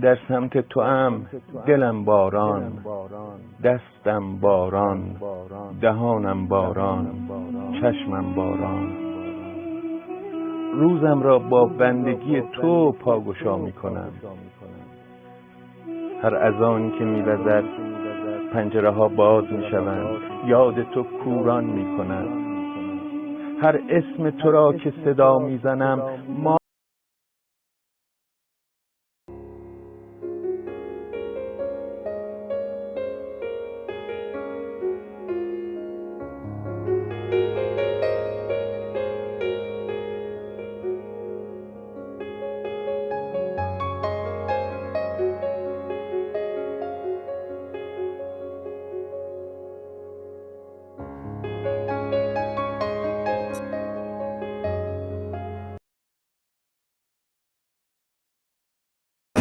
در سمت توام دلم باران، دستم باران، دهانم باران، چشمم باران. روزم را با بندگی تو پاگشا می کنم. هر اذانی که می وزد پنجره ها باز می شوند، یاد تو کوران می کند. هر اسم تو را که صدا می زنم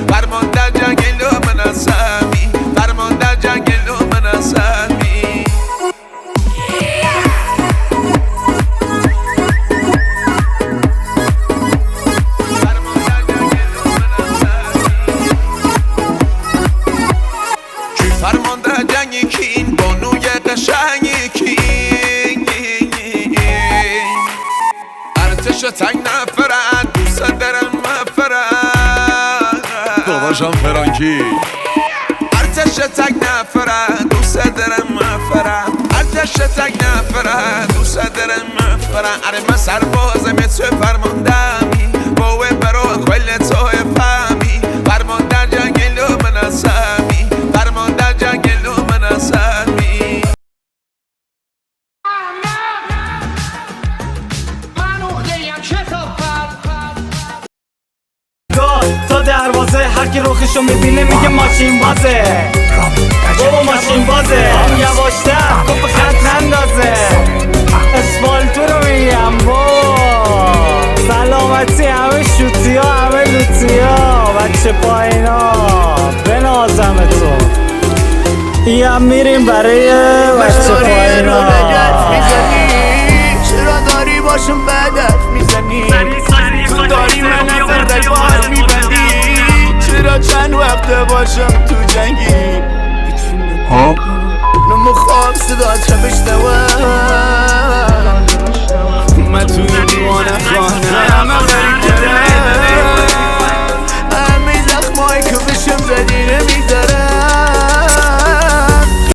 فرمان در جنگل و من اسمی، فرمان در جنگل و من اسمی. کی فرمان در جنگی کین بانوی قشنگی کین ارتش تنگ نفرد دوست دارم مفرد باشم فرانکی ارتش تک نفرد دوست دارم مفرد ارتش تک نفرد دوست دارم مفرد اره من سربازم تو فرماندمی باوی برای کل توی فهمی فرمان در جنگل و من اسمی فرمان در جنگل و من اسمی تا دروازه هر کی روخشو میبینه میگه ماشین بازه بابا ماشین بازه یواشتر کپ خط نندازه اسفالتو رو میگم بابا سلامتی همه شوتی ها همه لوتی ها بچه پایین ها بنازم تو یم میریم برای بچه پایین ها چرا داری باشم بدت میزنی تو داری من نظر باز میبندی چرا چند وقته باشم تو جنگی نمو خواب صدا چه بشنوم